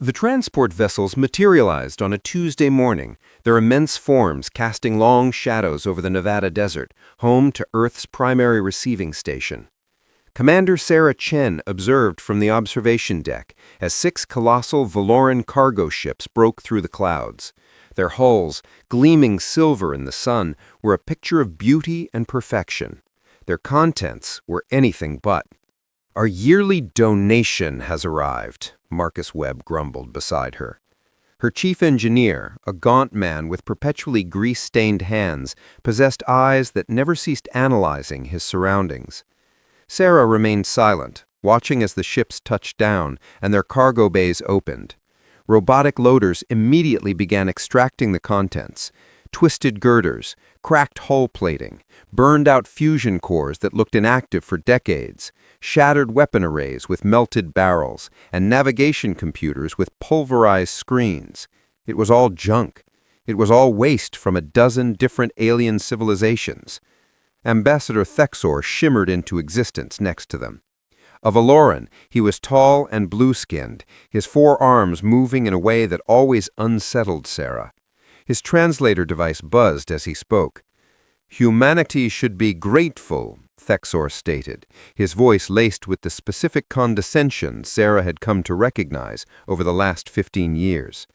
The transport vessels materialized on a Tuesday morning, their immense forms casting long shadows over the Nevada desert, home to Earth's primary receiving station. Commander Sarah Chen observed from the observation deck as 6 colossal Valoran cargo ships broke through the clouds. Their hulls, gleaming silver in the sun, were a picture of beauty and perfection. Their contents were anything but. "Our yearly donation has arrived," Marcus Webb grumbled beside her. Her chief engineer, a gaunt man with perpetually grease-stained hands, possessed eyes that never ceased analyzing his surroundings. Sarah remained silent, watching as the ships touched down and their cargo bays opened. Robotic loaders immediately began extracting the contents. Twisted girders, cracked hull plating, burned-out fusion cores that looked inactive for decades, shattered weapon arrays with melted barrels, and navigation computers with pulverized screens. It was all junk. It was all waste from a dozen different alien civilizations. Ambassador Thexor shimmered into existence next to them. A Valoran, he was tall and blue-skinned, his 4 arms moving in a way that always unsettled Sarah. His translator device buzzed as he spoke. "Humanity should be grateful," Thexor stated, his voice laced with the specific condescension Sarah had come to recognize over the last 15 years.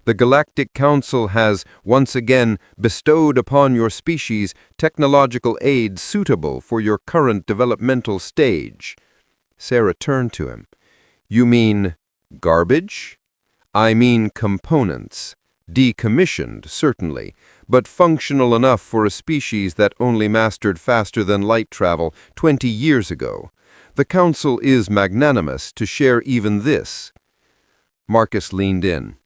"The Galactic Council has, once again, bestowed upon your species technological aids suitable for your current developmental stage." Sarah turned to him. "You mean garbage?" "I mean components. Decommissioned, certainly, but functional enough for a species that only mastered faster-than-light travel 20 years ago. The Council is magnanimous to share even this." Marcus leaned in.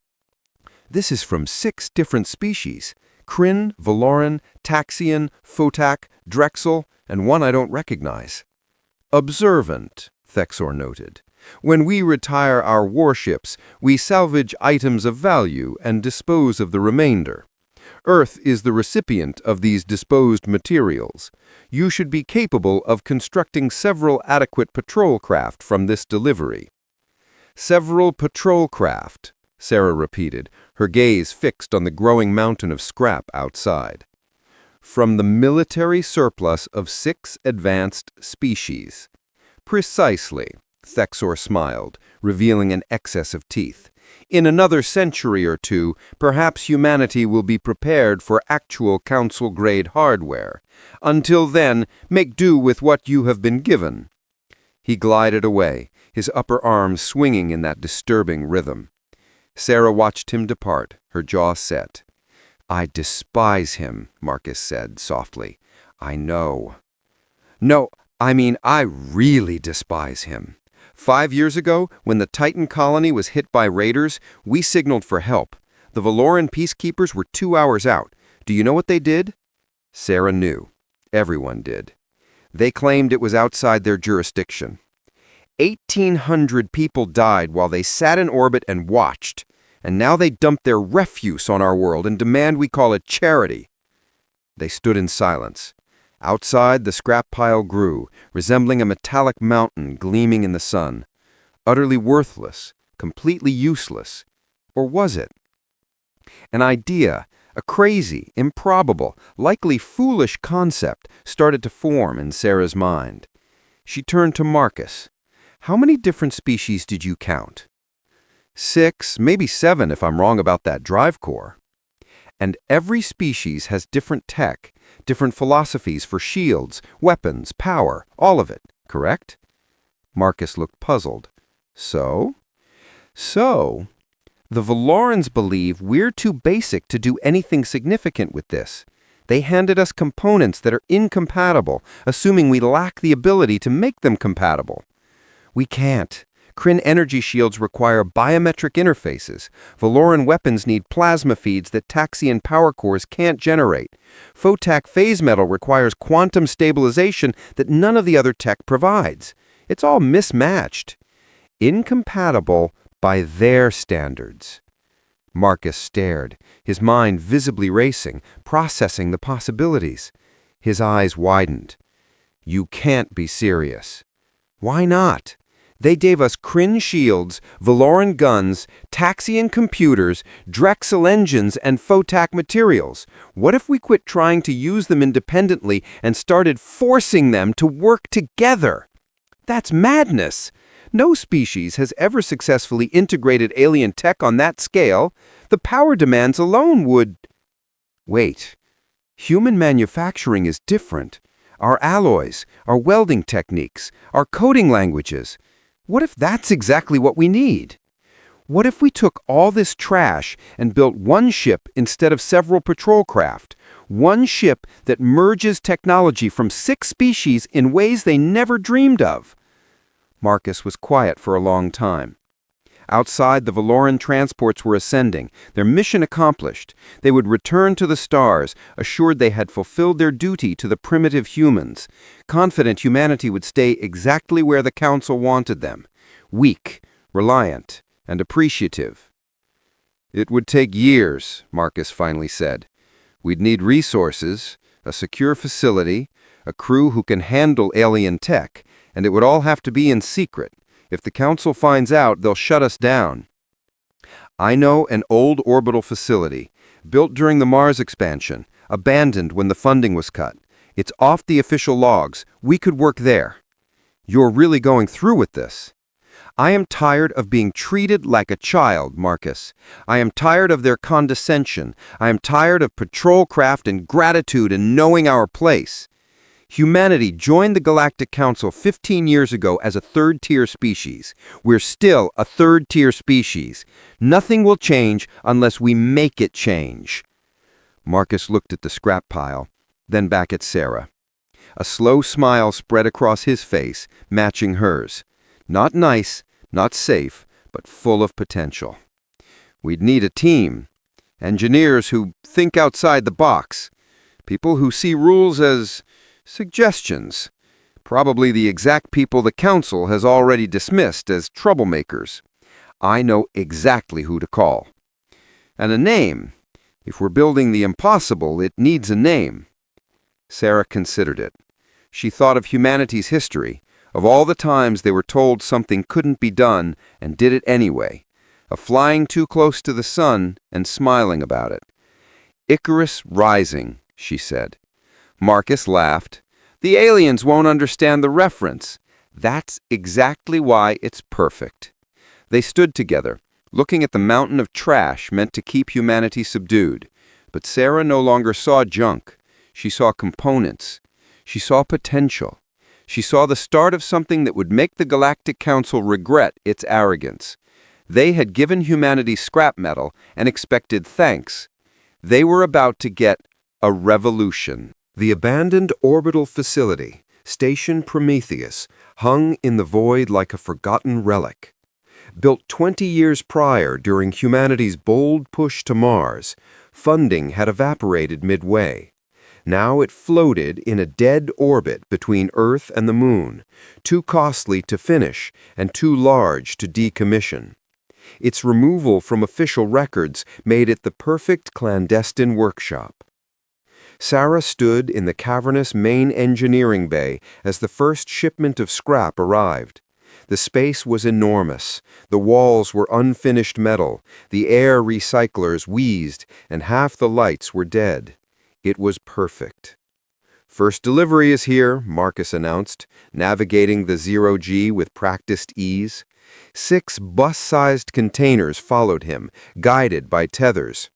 "This is from 6 different species. Kryn, Valoran, Taxian, Photak, Drexel, and one I don't recognize." "Observant," Thexor noted. "When we retire our warships, we salvage items of value and dispose of the remainder. Earth is the recipient of these disposed materials. You should be capable of constructing several adequate patrol craft from this delivery." "Several patrol craft," Sarah repeated, her gaze fixed on the growing mountain of scrap outside. "From the military surplus of 6 advanced species." "Precisely," Thexor smiled, revealing an excess of teeth. "In another century or 2, perhaps humanity will be prepared for actual Council-grade hardware. Until then, make do with what you have been given." He glided away, his upper arms swinging in that disturbing rhythm. Sarah watched him depart, her jaw set. "I despise him," Marcus said softly. "I know." "No, I mean, I really despise him. 5 years ago, when the Titan colony was hit by raiders, we signaled for help. The Valoran peacekeepers were 2 hours out. Do you know what they did?" Sarah knew. Everyone did. They claimed it was outside their jurisdiction. 1,800 people died while they sat in orbit and watched. And now they dump their refuse on our world and demand we call it charity. They stood in silence. Outside, the scrap pile grew, resembling a metallic mountain gleaming in the sun. Utterly worthless, completely useless. Or was it? An idea, a crazy, improbable, likely foolish concept started to form in Sarah's mind. She turned to Marcus. "How many different species did you count?" 6, maybe 7 if I'm wrong about that drive core. "And every species has different tech, different philosophies for shields, weapons, power, all of it, correct?" Marcus looked puzzled. "So?" "So, the Valorans believe we're too basic to do anything significant with this. They handed us components that are incompatible, assuming we lack the ability to make them compatible. We can't. Kryn energy shields require biometric interfaces. Valoran weapons need plasma feeds that Taxian power cores can't generate. Photak phase metal requires quantum stabilization that none of the other tech provides. It's all mismatched. Incompatible by their standards." Marcus stared, his mind visibly racing, processing the possibilities. His eyes widened. "You can't be serious." "Why not? They gave us Kryn shields, Valoran guns, Taxian computers, Drexel engines, and Photak materials. What if we quit trying to use them independently and started forcing them to work together? That's madness. No species has ever successfully integrated alien tech on that scale. The power demands alone would... Wait. Human manufacturing is different. Our alloys, our welding techniques, our coding languages. What if that's exactly what we need? What if we took all this trash and built one ship instead of several patrol craft? One ship that merges technology from 6 species in ways they never dreamed of? Marcus was quiet for a long time. Outside, the Valoran transports were ascending, their mission accomplished. They would return to the stars, assured they had fulfilled their duty to the primitive humans, confident humanity would stay exactly where the Council wanted them, weak, reliant, and appreciative. It would take years, Marcus finally said. We'd need resources, a secure facility, a crew who can handle alien tech, and it would all have to be in secret. If the Council finds out, they'll shut us down. I know an old orbital facility, built during the Mars expansion, abandoned when the funding was cut. It's off the official logs. We could work there. You're really going through with this. I am tired of being treated like a child, Marcus. I am tired of their condescension. I am tired of patrol craft and gratitude and knowing our place. Humanity joined the Galactic Council 15 years ago as a third-tier species. We're still a third-tier species. Nothing will change unless we make it change. Marcus looked at the scrap pile, then back at Sarah. A slow smile spread across his face, matching hers. Not nice, not safe, but full of potential. We'd need a team. Engineers who think outside the box. People who see rules as suggestions. Probably the exact people the Council has already dismissed as troublemakers. I know exactly who to call. And a name. If we're building the impossible, it needs a name. Sarah considered it. She thought of humanity's history, of all the times they were told something couldn't be done and did it anyway, of flying too close to the sun and smiling about it. Icarus Rising, she said. Marcus laughed. The aliens won't understand the reference. That's exactly why it's perfect. They stood together, looking at the mountain of trash meant to keep humanity subdued. But Sarah no longer saw junk. She saw components. She saw potential. She saw the start of something that would make the Galactic Council regret its arrogance. They had given humanity scrap metal and expected thanks. They were about to get a revolution. The abandoned orbital facility, Station Prometheus, hung in the void like a forgotten relic. Built 20 years prior during humanity's bold push to Mars, funding had evaporated midway. Now it floated in a dead orbit between Earth and the Moon, too costly to finish and too large to decommission. Its removal from official records made it the perfect clandestine workshop. Sarah stood in the cavernous main engineering bay as the first shipment of scrap arrived. The space was enormous. The walls were unfinished metal. The air recyclers wheezed, and half the lights were dead. It was perfect. First delivery is here, Marcus announced, navigating the zero-G with practiced ease. 6 bus-sized containers followed him, guided by tethers.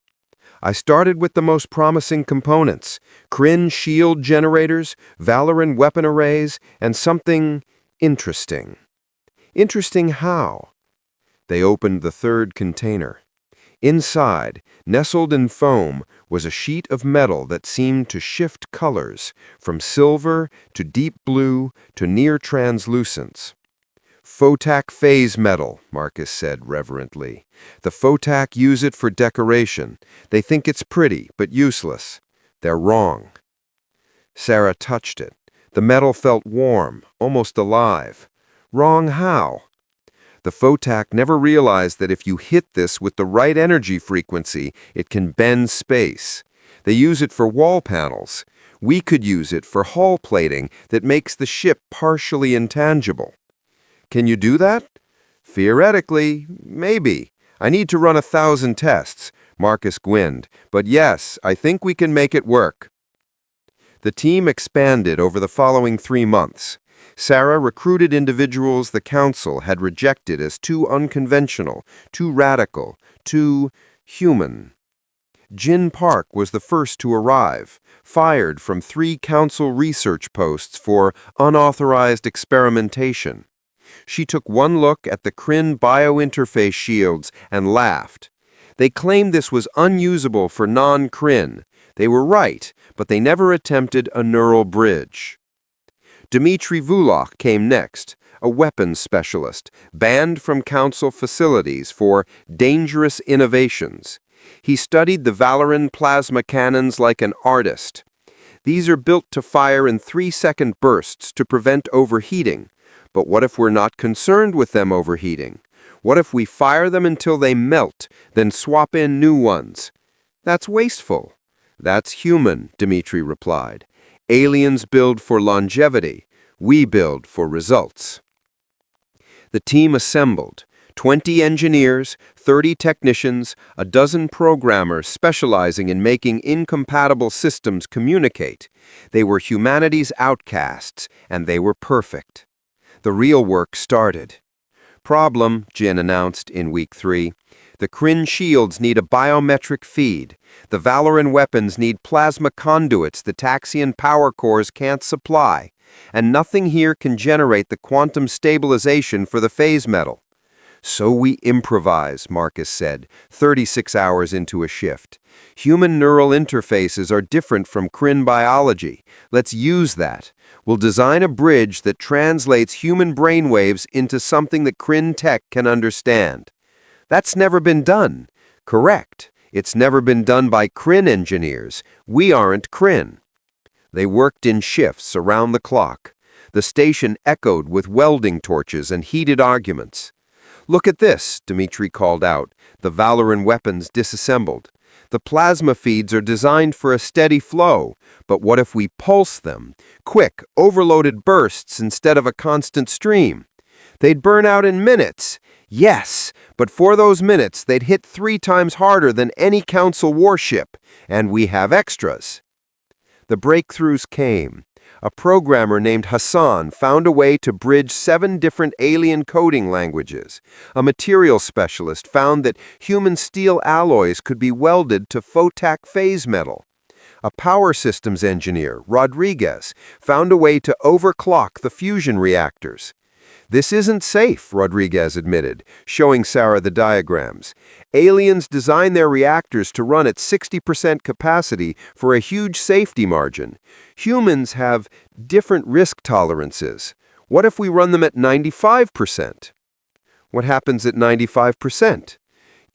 I started with the most promising components, Kryn shield generators, Valoran weapon arrays, and something interesting. Interesting how? They opened the 3rd container. Inside, nestled in foam, was a sheet of metal that seemed to shift colors, from silver to deep blue to near translucence. Photak phase metal, Marcus said reverently. The Photak use it for decoration. They think it's pretty, but useless. They're wrong. Sarah touched it. The metal felt warm, almost alive. Wrong how? The Photak never realized that if you hit this with the right energy frequency, it can bend space. They use it for wall panels. We could use it for hull plating that makes the ship partially intangible. Can you do that? Theoretically, maybe. I need to run 1,000 tests, Marcus grinned, but yes, I think we can make it work. The team expanded over the following 3 months. Sarah recruited individuals the Council had rejected as too unconventional, too radical, too human. Jin Park was the first to arrive, fired from 3 Council research posts for unauthorized experimentation. She took one look at the Kryn biointerface shields and laughed. They claimed this was unusable for non-Kryn. They were right, but they never attempted a neural bridge. Dmitry Vulok came next, a weapons specialist, banned from Council facilities for dangerous innovations. He studied the Valoran plasma cannons like an artist. These are built to fire in 3-second bursts to prevent overheating. But what if we're not concerned with them overheating? What if we fire them until they melt, then swap in new ones? That's wasteful. That's human, Dmitry replied. Aliens build for longevity. We build for results. The team assembled. 20 engineers, 30 technicians, a dozen programmers specializing in making incompatible systems communicate. They were humanity's outcasts, and they were perfect. The real work started. Problem, Jin announced in week 3. The Kryn shields need a biometric feed. The Valoran weapons need plasma conduits the Taxian power cores can't supply. And nothing here can generate the quantum stabilization for the phase metal. So we improvise, Marcus said, 36 hours into a shift. Human neural interfaces are different from Kryn biology. Let's use that. We'll design a bridge that translates human brainwaves into something that Kryn tech can understand. That's never been done. Correct. It's never been done by Kryn engineers. We aren't Kryn. They worked in shifts around the clock. The station echoed with welding torches and heated arguments. Look at this, Dmitry called out, the Valoran weapons disassembled. The plasma feeds are designed for a steady flow, but what if we pulse them? Quick, overloaded bursts instead of a constant stream. They'd burn out in minutes. Yes, but for those minutes they'd hit 3 times harder than any Council warship, and we have extras. The breakthroughs came. A programmer named Hassan found a way to bridge 7 different alien coding languages. A material specialist found that human steel alloys could be welded to photac phase metal. A power systems engineer, Rodriguez, found a way to overclock the fusion reactors. This isn't safe, Rodriguez admitted, showing Sarah the diagrams. Aliens design their reactors to run at 60% capacity for a huge safety margin. Humans have different risk tolerances. What if we run them at 95%? What happens at 95%?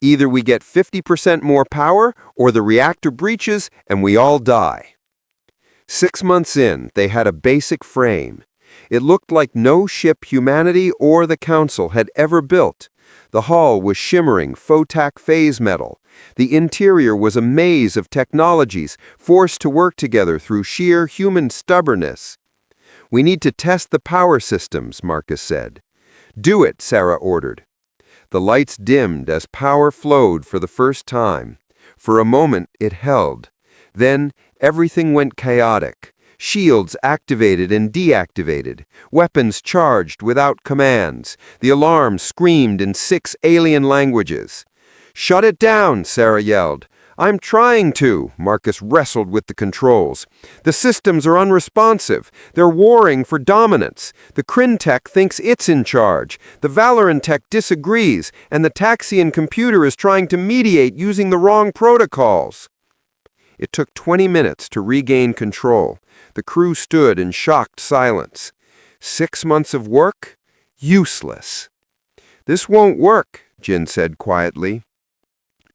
Either we get 50% more power, or the reactor breaches and we all die. 6 months in, they had a basic frame. It looked like no ship humanity or the Council had ever built. The hull was shimmering photac phase metal. The interior was a maze of technologies forced to work together through sheer human stubbornness. We need to test the power systems, Marcus said. Do it, Sarah ordered. The lights dimmed as power flowed for the first time. For a moment, it held. Then, everything went chaotic. Shields activated and deactivated. Weapons charged without commands. The alarm screamed in 6 alien languages. "Shut it down," Sarah yelled. "I'm trying to," Marcus wrestled with the controls. "The systems are unresponsive. They're warring for dominance. The Kryn tech thinks it's in charge. The Valoran tech disagrees, and the Taxian computer is trying to mediate using the wrong protocols." It took 20 minutes to regain control. The crew stood in shocked silence. 6 months of work? Useless. "This won't work," Jin said quietly.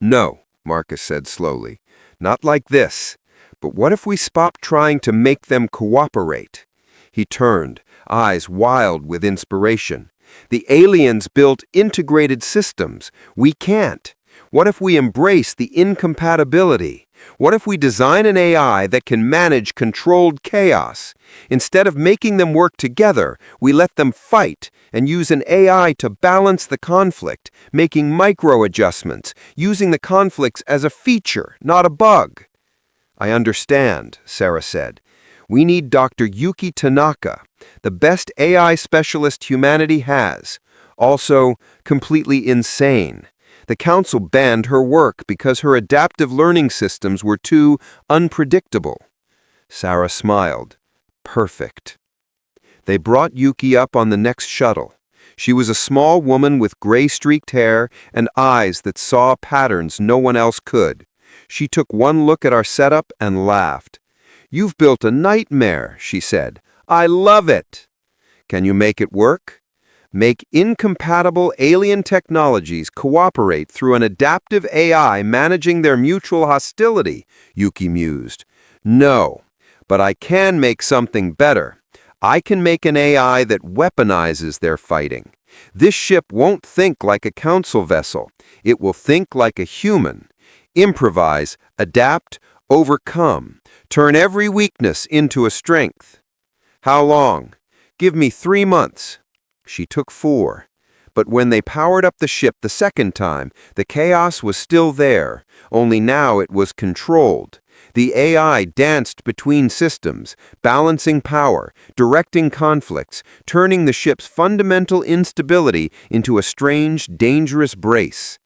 "No," Marcus said slowly. "Not like this. But what if we stop trying to make them cooperate?" He turned, eyes wild with inspiration. "The aliens built integrated systems. We can't. What if we embrace the incompatibility? What if we design an AI that can manage controlled chaos? Instead of making them work together, we let them fight and use an AI to balance the conflict, making micro-adjustments, using the conflicts as a feature, not a bug. I understand, Sarah said. We need Dr. Yuki Tanaka, the best AI specialist humanity has. Also, completely insane. The council banned her work because her adaptive learning systems were too unpredictable. Sarah smiled. Perfect. They brought Yuki up on the next shuttle. She was a small woman with gray-streaked hair and eyes that saw patterns no one else could. She took one look at our setup and laughed. "You've built a nightmare," she said. "I love it." "Can you make it work?" "Make incompatible alien technologies cooperate through an adaptive AI managing their mutual hostility," Yuki mused. "No, but I can make something better. I can make an AI that weaponizes their fighting. This ship won't think like a council vessel. It will think like a human. Improvise, adapt, overcome. Turn every weakness into a strength." "How long?" "Give me 3 months." She took 4. But when they powered up the ship the second time, the chaos was still there, only now it was controlled. The AI danced between systems, balancing power, directing conflicts, turning the ship's fundamental instability into a strange, dangerous brace.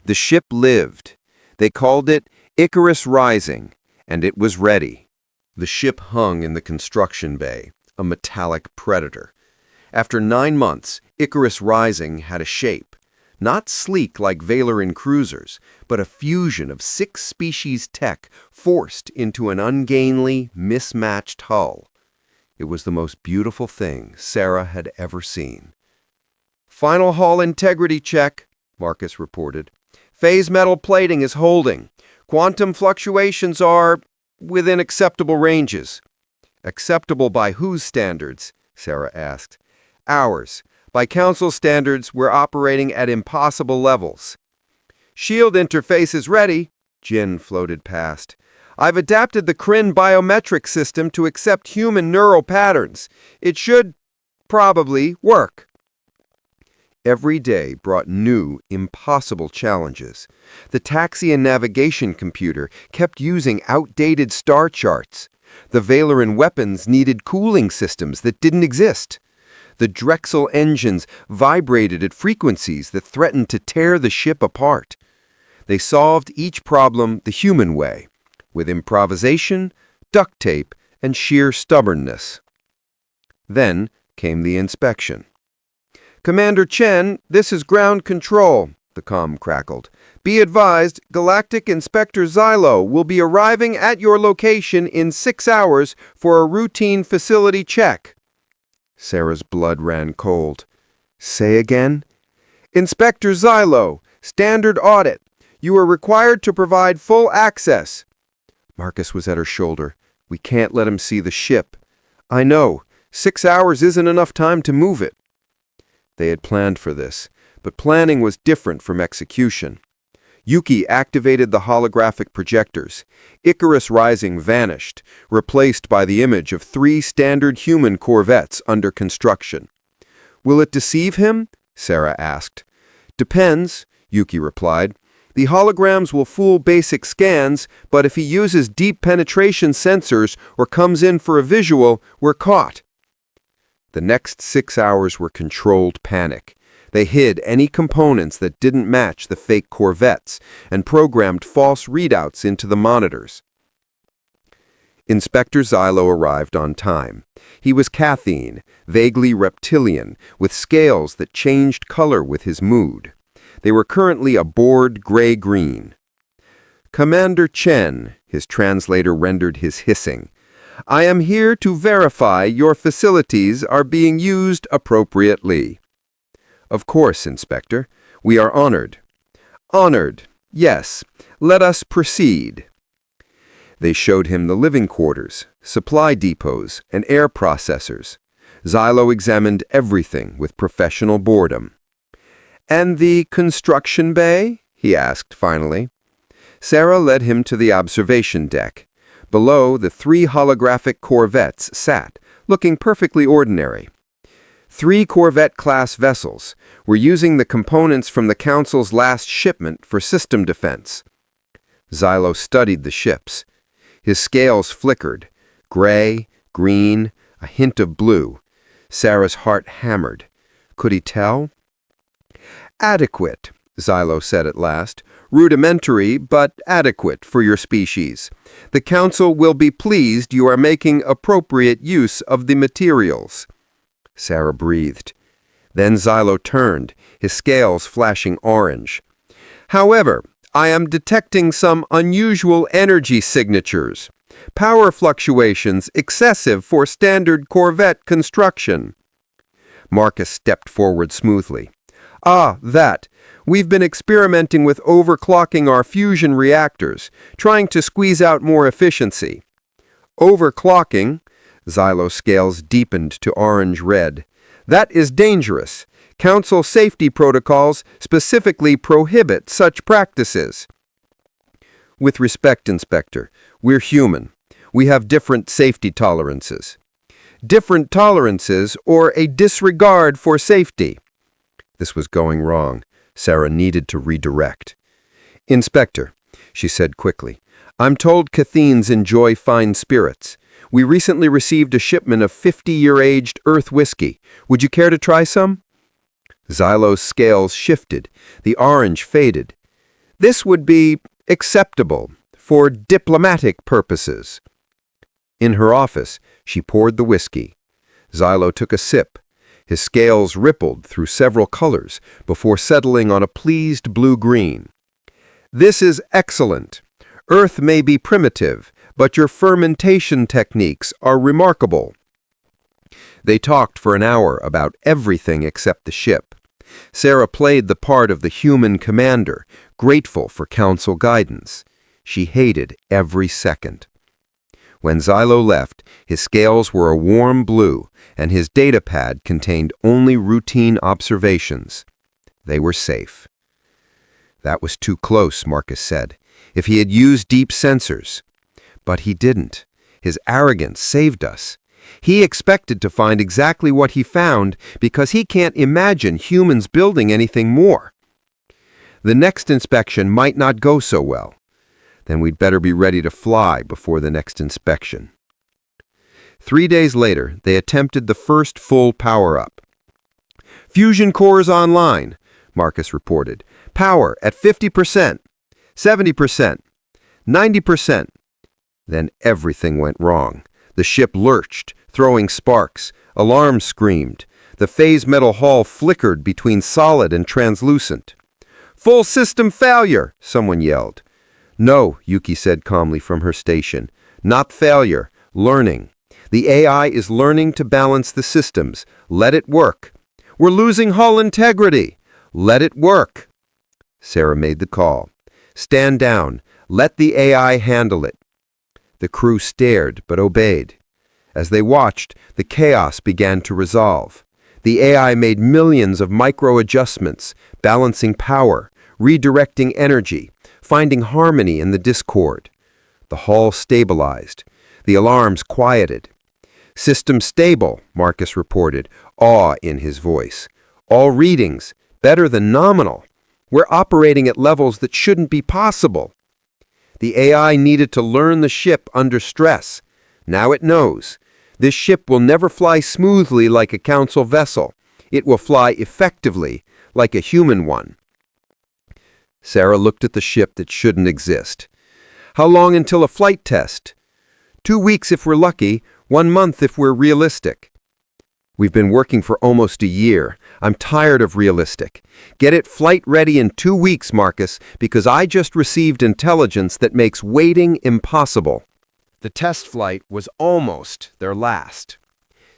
The ship lived. They called it Icarus Rising, and it was ready. The ship hung in the construction bay, a metallic predator. After 9 months, Icarus Rising had a shape. Not sleek like Valeran cruisers, but a fusion of 6 species tech forced into an ungainly, mismatched hull. It was the most beautiful thing Sarah had ever seen. "Final hull integrity check," Marcus reported. "Phase metal plating is holding. Quantum fluctuations are within acceptable ranges." "Acceptable by whose standards?" Sarah asked. "Ours. By council standards, we're operating at impossible levels." "Shield interface is ready," Jin floated past. "I've adapted the Kryn biometric system to accept human neural patterns. It should probably work." Every day brought new, impossible challenges. The taxi and navigation computer kept using outdated star charts. The Valeran weapons needed cooling systems that didn't exist. The Drexel engines vibrated at frequencies that threatened to tear the ship apart. They solved each problem the human way, with improvisation, duct tape, and sheer stubbornness. Then came the inspection. "Commander Chen, this is ground control," the comm crackled. "Be advised, Galactic Inspector Xylo will be arriving at your location in 6 hours for a routine facility check." Sarah's blood ran cold. "Say again?" "Inspector Xylo, standard audit. You are required to provide full access." Marcus was at her shoulder. "We can't let him see the ship." "I know. 6 hours isn't enough time to move it." They had planned for this, but planning was different from execution. Yuki activated the holographic projectors. Icarus Rising vanished, replaced by the image of 3 standard human corvettes under construction. "Will it deceive him?" Sarah asked. "Depends," Yuki replied. "The holograms will fool basic scans, but if he uses deep penetration sensors or comes in for a visual, we're caught." The next 6 hours were controlled panic. They hid any components that didn't match the fake corvettes and programmed false readouts into the monitors. Inspector Xylo arrived on time. He was Cathene, vaguely reptilian, with scales that changed color with his mood. They were currently a bored gray-green. "Commander Chen," his translator rendered his hissing, "I am here to verify your facilities are being used appropriately." "Of course, Inspector. We are honored." "Honored, yes. Let us proceed." They showed him the living quarters, supply depots, and air processors. Xylo examined everything with professional boredom. "And the construction bay?" he asked finally. Sarah led him to the observation deck. Below, the 3 holographic corvettes sat, looking perfectly ordinary. 3 Corvette-class vessels were using the components from the Council's last shipment for system defense. Xylo studied the ships. His scales flickered. Gray, green, a hint of blue. Sarah's heart hammered. Could he tell? "Adequate," Xylo said at last. "Rudimentary, but adequate for your species. The Council will be pleased you are making appropriate use of the materials." Sarah breathed. Then Xylo turned, his scales flashing orange. "However, I am detecting some unusual energy signatures. Power fluctuations excessive for standard Corvette construction." Marcus stepped forward smoothly. "Ah, that. We've been experimenting with overclocking our fusion reactors, trying to squeeze out more efficiency." "Overclocking?" Xylo's scales deepened to orange-red. "That is dangerous. Council safety protocols specifically prohibit such practices." "With respect, Inspector, we're human. We have different safety tolerances." "Different tolerances or a disregard for safety?" This was going wrong. Sarah needed to redirect. "Inspector," she said quickly, "I'm told Catheens enjoy fine spirits. We recently received a shipment of 50-year-aged Earth whiskey. Would you care to try some?" Xylo's scales shifted. The orange faded. "This would be acceptable for diplomatic purposes." In her office, she poured the whiskey. Xylo took a sip. His scales rippled through several colors before settling on a pleased blue-green. "This is excellent. Earth may be primitive, but your fermentation techniques are remarkable." They talked for an hour about everything except the ship. Sarah played the part of the human commander, grateful for Council guidance. She hated every second. When Xylo left, his scales were a warm blue, and his datapad contained only routine observations. They were safe. "That was too close," Marcus said. "If he had used deep sensors." But he didn't. His arrogance saved us. He expected to find exactly what he found because he can't imagine humans building anything more. The next inspection might not go so well. Then we'd better be ready to fly before the next inspection. 3 days later, they attempted the first full power-up. "Fusion cores online," Marcus reported. "Power at 50%, 70%, 90%. Then everything went wrong. The ship lurched, throwing sparks. Alarms screamed. The phase metal hull flickered between solid and translucent. "Full system failure," someone yelled. "No," Yuki said calmly from her station. "Not failure, learning. The AI is learning to balance the systems. Let it work." "We're losing hull integrity." "Let it work." Sarah made the call. "Stand down. Let the AI handle it." The crew stared but obeyed. As they watched, the chaos began to resolve. The AI made millions of micro-adjustments, balancing power, redirecting energy, finding harmony in the discord. The hull stabilized. The alarms quieted. "System stable," Marcus reported, awe in his voice. "All readings, better than nominal. We're operating at levels that shouldn't be possible." The AI needed to learn the ship under stress. Now it knows. This ship will never fly smoothly like a Council vessel. It will fly effectively like a human one. Sarah looked at the ship that shouldn't exist. "How long until a flight test?" 2 weeks if we're lucky, 1 month if we're realistic." "We've been working for almost a year. I'm tired of realistic. Get it flight ready in 2 weeks, Marcus, because I just received intelligence that makes waiting impossible." The test flight was almost their last.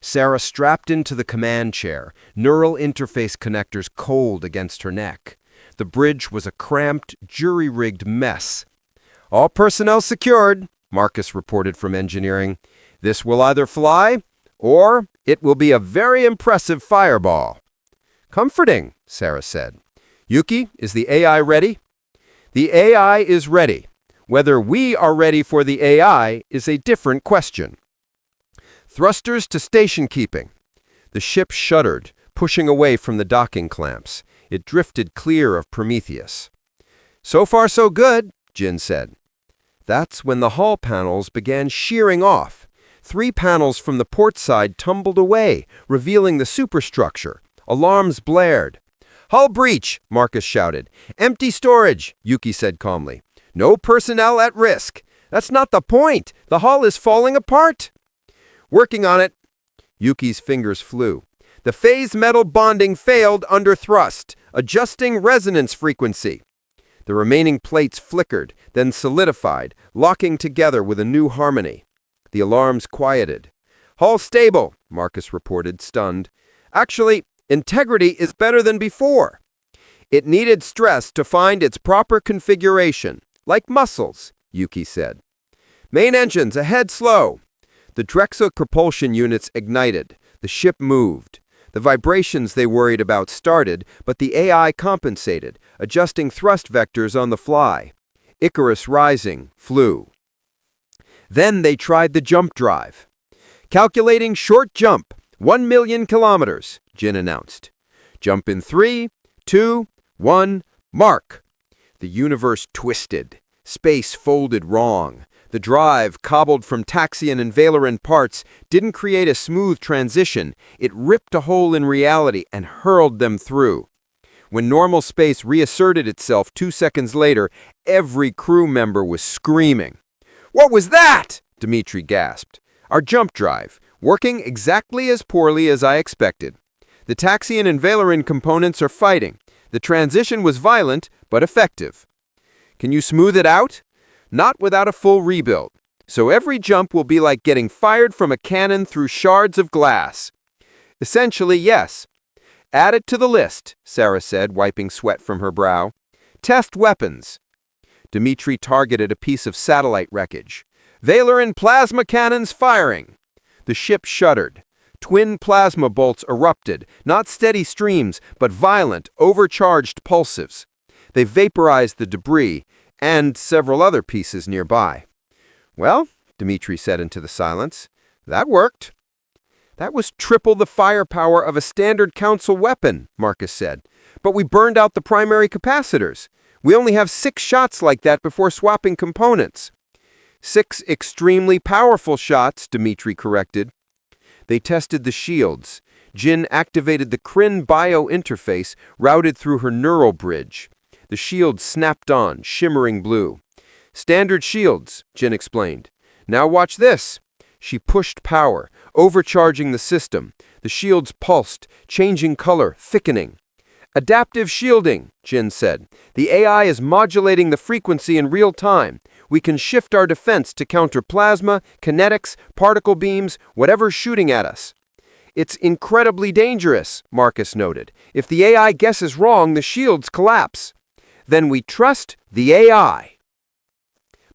Sarah strapped into the command chair, neural interface connectors cold against her neck. The bridge was a cramped, jury-rigged mess. "All personnel secured," Marcus reported from engineering. "This will either fly, or it will be a very impressive fireball." "Comforting," Sarah said. "Yuki, is the AI ready?" The AI is ready. Whether we are ready for the AI is a different question. Thrusters to station keeping. The ship shuddered, pushing away from the docking clamps. It drifted clear of Prometheus. So far so good, Jin said. That's when the hull panels began shearing off. 3 panels from the port side tumbled away, revealing the superstructure. Alarms blared. "Hull breach," Marcus shouted. "Empty storage," Yuki said calmly. "No personnel at risk." "That's not the point. The hull is falling apart." "Working on it." Yuki's fingers flew. "The phase metal bonding failed under thrust. Adjusting resonance frequency." The remaining plates flickered, then solidified, locking together with a new harmony. The alarms quieted. "Hull stable," Marcus reported, stunned. "Actually, integrity is better than before." "It needed stress to find its proper configuration, like muscles," Yuki said. "Main engines ahead slow." The Drexel propulsion units ignited. The ship moved. The vibrations they worried about started, but the AI compensated, adjusting thrust vectors on the fly. Icarus Rising flew. Then they tried the jump drive. "Calculating short jump, 1 million kilometers," Jin announced. "Jump in 3, 2, 1, mark." The universe twisted. Space folded wrong. The drive, cobbled from Taxian and Valeran parts, didn't create a smooth transition. It ripped a hole in reality and hurled them through. When normal space reasserted itself 2 seconds later, every crew member was screaming. "What was that?" Dmitri gasped. "Our jump drive, working exactly as poorly as I expected. The Taxian and Valeran components are fighting. The transition was violent, but effective." "Can you smooth it out?" "Not without a full rebuild. So every jump will be like getting fired from a cannon through shards of glass." "Essentially, yes." "Add it to the list," Sarah said, wiping sweat from her brow. "Test weapons." Dmitri targeted a piece of satellite wreckage. "Valeran plasma cannons firing." The ship shuddered. Twin plasma bolts erupted, not steady streams, but violent, overcharged pulsives. They vaporized the debris, and several other pieces nearby. "Well," Dmitri said into the silence, "that worked." "That was triple the firepower of a standard Council weapon," Marcus said. "But we burned out the primary capacitors. We only have 6 shots like that before swapping components." 6 extremely powerful shots, Dmitri corrected. They tested the shields. Jin activated the Kryn bio interface routed through her neural bridge. The shield snapped on, shimmering blue. "Standard shields," Jin explained. "Now watch this." She pushed power, overcharging the system. The shields pulsed, changing color, thickening. "Adaptive shielding," Jin said. "The AI is modulating the frequency in real time. We can shift our defense to counter plasma, kinetics, particle beams, whatever's shooting at us." "It's incredibly dangerous," Marcus noted. "If the AI guesses wrong, the shields collapse." "Then we trust the AI."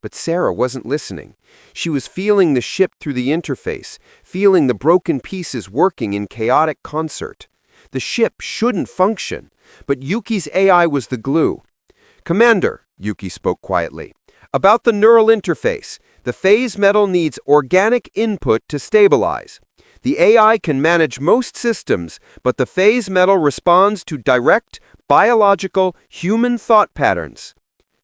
But Sarah wasn't listening. She was feeling the ship through the interface, feeling the broken pieces working in chaotic concert. The ship shouldn't function, but Yuki's AI was the glue. "Commander," Yuki spoke quietly, "about the neural interface. The phase metal needs organic input to stabilize. The AI can manage most systems, but the phase metal responds to direct, biological, human thought patterns."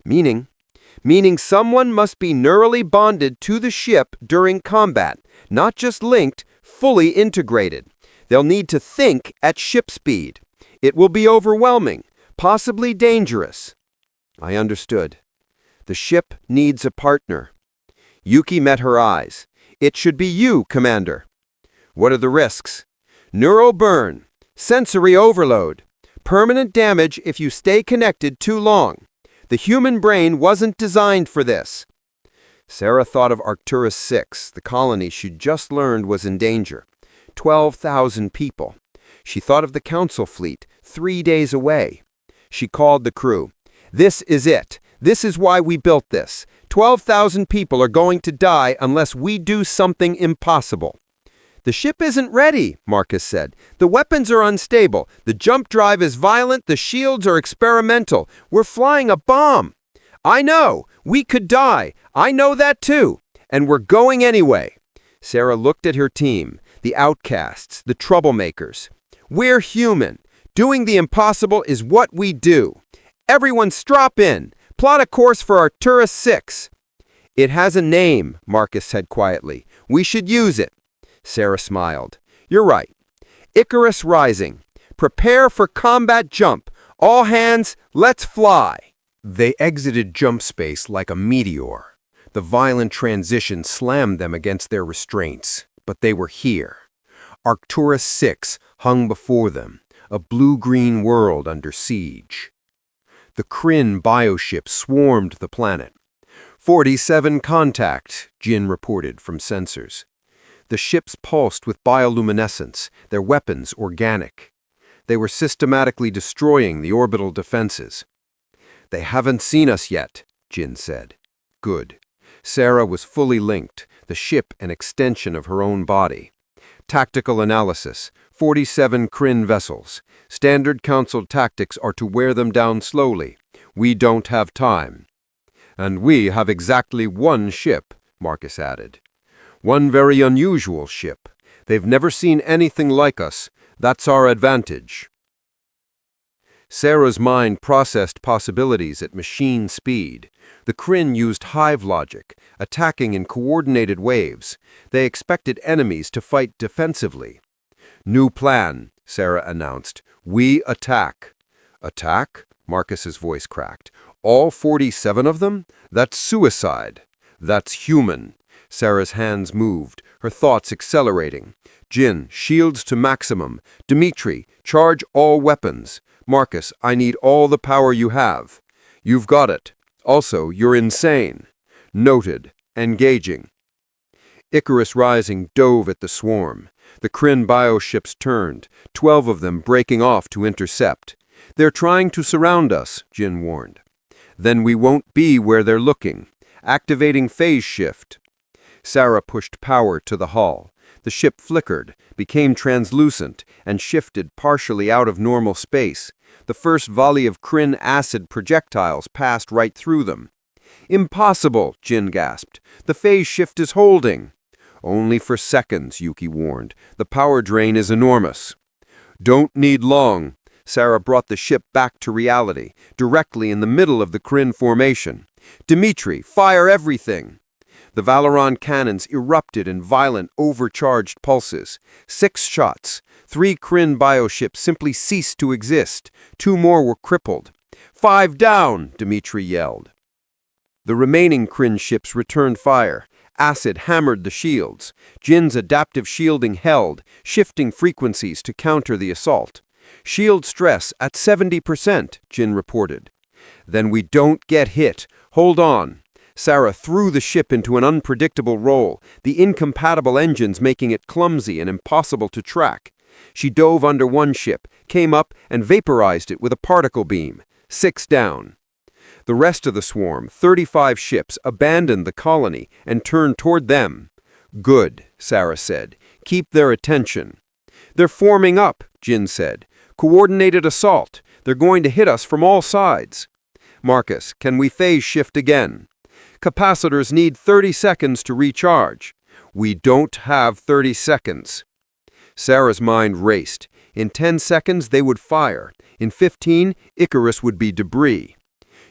Meaning someone must be neurally bonded to the ship during combat, not just linked, fully integrated. They'll need to think at ship speed. It will be overwhelming, possibly dangerous. I understood. The ship needs a partner. Yuki met her eyes. "It should be you, Commander." "What are the risks?" "Neural burn, sensory overload, permanent damage if you stay connected too long. The human brain wasn't designed for this." Sarah thought of Arcturus 6, the colony she'd just learned was in danger. 12,000 people. She thought of the Council fleet, 3 days away. She called the crew. "This is it. This is why we built this. 12,000 people are going to die unless we do something impossible." "The ship isn't ready," Marcus said. "The weapons are unstable. The jump drive is violent. The shields are experimental. We're flying a bomb." I know! We could die! I know that too! And we're going anyway! Sarah looked at her team, the outcasts, the troublemakers. We're human. Doing the impossible is what we do. Everyone strap in. Plot a course for Arcturus 6. It has a name, Marcus said quietly. We should use it. Sarah smiled. You're right. Icarus Rising. Prepare for combat jump. All hands, let's fly. They exited jump space like a meteor. The violent transition slammed them against their restraints, but they were here. Arcturus 6 hung before them, a blue-green world under siege. The Kryn bioship swarmed the planet. 47 contact, Jin reported from sensors. The ships pulsed with bioluminescence, their weapons organic. They were systematically destroying the orbital defenses. They haven't seen us yet, Jin said. Good. Sarah was fully linked, the ship an extension of her own body. Tactical analysis, 47 Kryn vessels. Standard Council tactics are to wear them down slowly. We don't have time. And we have exactly one ship, Marcus added. One very unusual ship. They've never seen anything like us. That's our advantage. Sarah's mind processed possibilities at machine speed. The Kryn used hive logic, attacking in coordinated waves. They expected enemies to fight defensively. New plan, Sarah announced. We attack. Attack? Marcus's voice cracked. All 47 of them? That's suicide. That's human. Sarah's hands moved, her thoughts accelerating. Jin, shields to maximum. Dmitri, charge all weapons. Marcus, I need all the power you have. You've got it. Also, you're insane. Noted. Engaging. Icarus Rising dove at the swarm. The Kryn bioships turned, 12 of them breaking off to intercept. They're trying to surround us, Jin warned. Then we won't be where they're looking. Activating phase shift. Sarah pushed power to the hull. The ship flickered, became translucent, and shifted partially out of normal space. The first volley of Kryn acid projectiles passed right through them. Impossible, Jin gasped. The phase shift is holding. Only for seconds, Yuki warned. The power drain is enormous. Don't need long. Sarah brought the ship back to reality, directly in the middle of the Kryn formation. Dmitri, fire everything! The Valoran cannons erupted in violent, overcharged pulses. 6 shots. 3 Kryn bioships simply ceased to exist. 2 more were crippled. 5 down, Dmitri yelled. The remaining Kryn ships returned fire. Acid hammered the shields. Jin's adaptive shielding held, shifting frequencies to counter the assault. Shield stress at 70%, Jin reported. Then we don't get hit. Hold on. Sarah threw the ship into an unpredictable roll, the incompatible engines making it clumsy and impossible to track. She dove under one ship, came up, and vaporized it with a particle beam. 6 down. The rest of the swarm, 35 ships, abandoned the colony and turned toward them. Good, Sarah said. Keep their attention. They're forming up, Jin said. Coordinated assault. They're going to hit us from all sides. Marcus, can we phase shift again? Capacitors need 30 seconds to recharge. We don't have 30 seconds. Sarah's mind raced. In 10 seconds, they would fire. In 15, Icarus would be debris.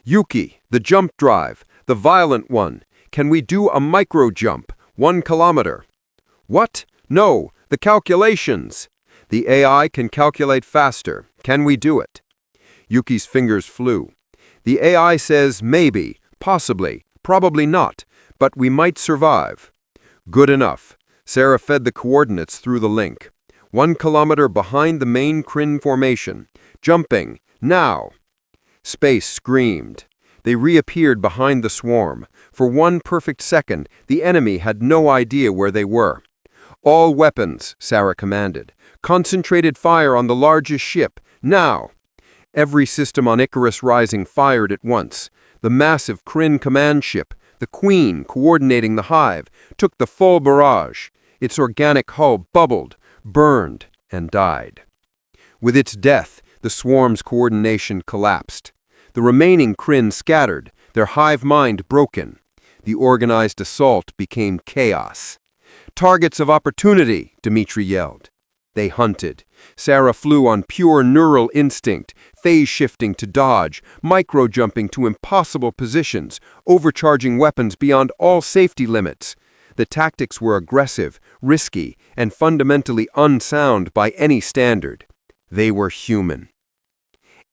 Yuki, the jump drive, the violent one. Can we do a micro jump, 1 kilometer? What? No, the calculations. The AI can calculate faster. Can we do it? Yuki's fingers flew. The AI says maybe, possibly, probably not, but we might survive. Good enough. Sarah fed the coordinates through the link. 1 kilometer behind the main Kryn formation. Jumping. Now. Space screamed. They reappeared behind the swarm. For 1 perfect second, the enemy had no idea where they were. All weapons, Sarah commanded. Concentrated fire on the largest ship. Now. Every system on Icarus Rising fired at once. The massive Kryn command ship, the Queen coordinating the hive, took the full barrage. Its organic hull bubbled, burned, and died. With its death, the swarm's coordination collapsed. The remaining Kryn scattered, their hive mind broken. The organized assault became chaos. "Targets of opportunity," Dmitri yelled. They hunted. Sarah flew on pure neural instinct, phase-shifting to dodge, micro-jumping to impossible positions, overcharging weapons beyond all safety limits. The tactics were aggressive, risky, and fundamentally unsound by any standard. They were human.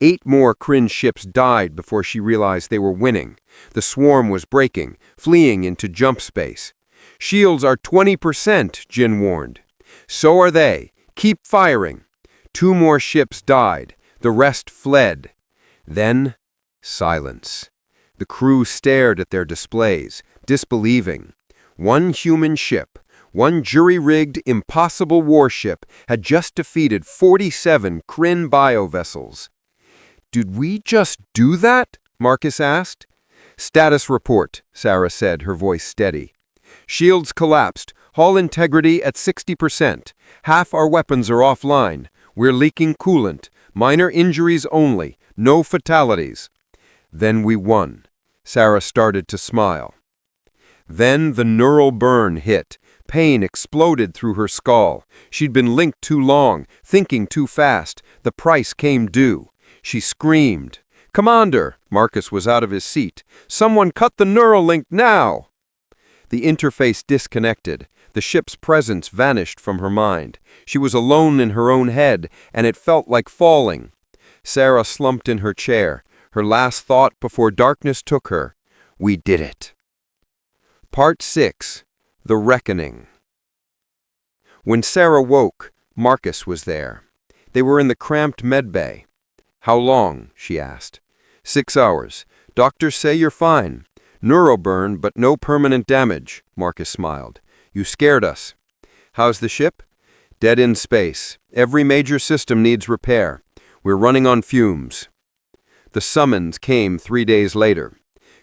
8 more Kryn ships died before she realized they were winning. The swarm was breaking, fleeing into jump space. "Shields are 20%, Jin warned. "So are they. Keep firing." 2 more ships died. The rest fled. Then, silence. The crew stared at their displays, disbelieving. One human ship, one jury-rigged, impossible warship, had just defeated 47 Kryn biovessels. "Did we just do that?" Marcus asked. "Status report," Sarah said, her voice steady. "Shields collapsed. Hull integrity at 60%. Half our weapons are offline. We're leaking coolant. Minor injuries only. No fatalities." "Then we won." Sarah started to smile. Then the neural burn hit. Pain exploded through her skull. She'd been linked too long, thinking too fast. The price came due. She screamed. "Commander!" Marcus was out of his seat. "Someone cut the neural link now!" The interface disconnected. The ship's presence vanished from her mind. She was alone in her own head, and it felt like falling. Sarah slumped in her chair, her last thought before darkness took her. We did it. Part 6. The Reckoning. When Sarah woke, Marcus was there. They were in the cramped medbay. "How long?" she asked. 6 hours. "Doctors say you're fine. Neuroburn, but no permanent damage," Marcus smiled. "You scared us." "How's the ship?" "Dead in space. Every major system needs repair. We're running on fumes." The summons came 3 days later.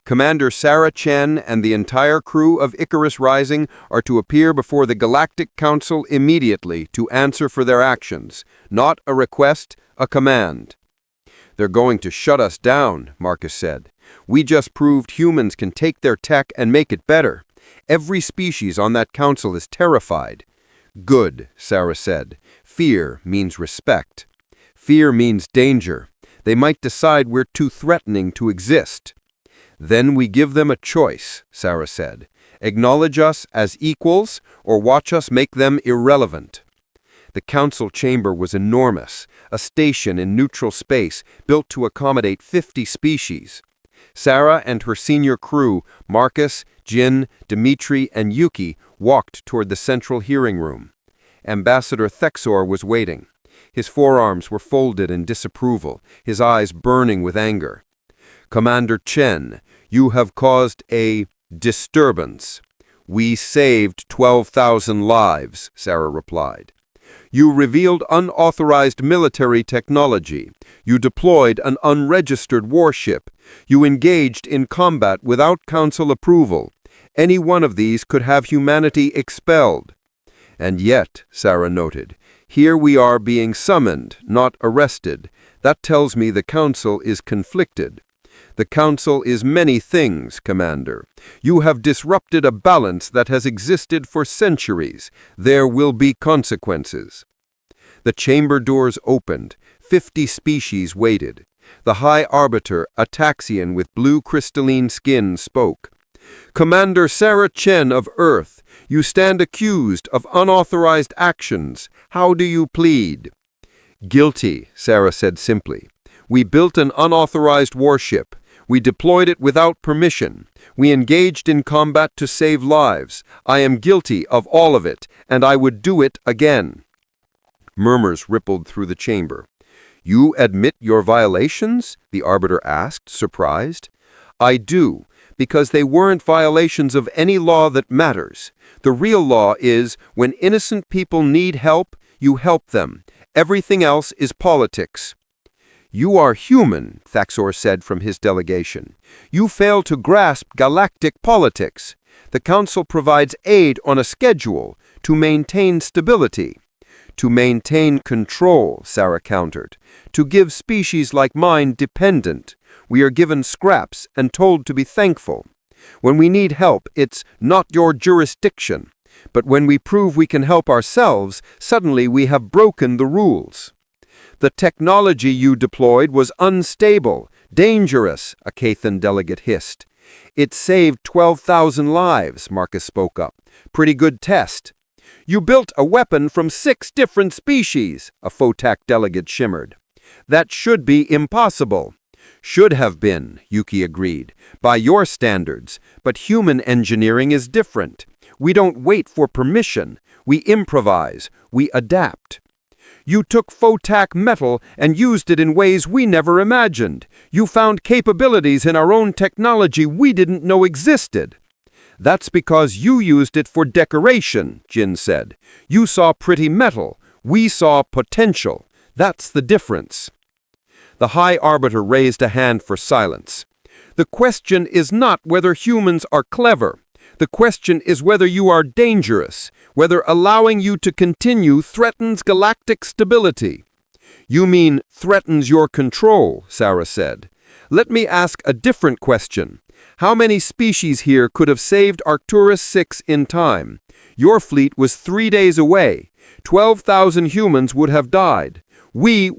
Commander Sarah Chen and the entire crew of Icarus Rising are to appear before the Galactic Council immediately to answer for their actions. Not a request, a command. "They're going to shut us down," Marcus said. "We just proved humans can take their tech and make it better. Every species on that council is terrified." "Good," Sarah said. "Fear means respect. Fear means danger. They might decide we're too threatening to exist." "Then we give them a choice," Sarah said. "Acknowledge us as equals or watch us make them irrelevant." The council chamber was enormous, a station in neutral space built to accommodate 50 species. Sarah and her senior crew, Marcus, Jin, Dmitri, and Yuki, walked toward the central hearing room. Ambassador Thexor was waiting. His forearms were folded in disapproval, his eyes burning with anger. "Commander Chen, you have caused a disturbance." "We saved 12,000 lives," Sarah replied. "You revealed unauthorized military technology. You deployed an unregistered warship. You engaged in combat without council approval. Any one of these could have humanity expelled." "And yet," Sarah noted, "here we are being summoned, not arrested. That tells me the council is conflicted." "The council is many things, Commander. You have disrupted a balance that has existed for centuries. There will be consequences." The chamber doors opened. 50 species waited. The High Arbiter, a Taxian with blue crystalline skin, spoke. "Commander Sarah Chen of Earth, you stand accused of unauthorized actions. How do you plead?" "Guilty," Sarah said simply. "We built an unauthorized warship. We deployed it without permission. We engaged in combat to save lives. I am guilty of all of it, and I would do it again." Murmurs rippled through the chamber. "You admit your violations?" the Arbiter asked, surprised. "I do, because they weren't violations of any law that matters. The real law is, when innocent people need help, you help them. Everything else is politics." "You are human," Thexor said from his delegation. "You fail to grasp galactic politics. The Council provides aid on a schedule to maintain stability. To maintain control, Sarah countered. To give species like mine dependent. We are given scraps and told to be thankful. When we need help, it's not your jurisdiction. But when we prove we can help ourselves, suddenly we have broken the rules. The technology you deployed was unstable, dangerous, a Cathan delegate hissed. It saved 12,000 lives, Marcus spoke up. Pretty good test. You built a weapon from 6 different species, a Photak delegate shimmered. That should be impossible. Should have been, Yuki agreed, by your standards, but human engineering is different. We don't wait for permission. We improvise. We adapt. You took Photak metal and used it in ways we never imagined. You found capabilities in our own technology we didn't know existed. That's because you used it for decoration, Jin said. You saw pretty metal. We saw potential. That's the difference. The High Arbiter raised a hand for silence. The question is not whether humans are clever. The question is whether you are dangerous, whether allowing you to continue threatens galactic stability. You mean threatens your control, Sarah said. Let me ask a different question. How many species here could have saved Arcturus 6 in time? Your fleet was 3 days away. 12,000 humans would have died. We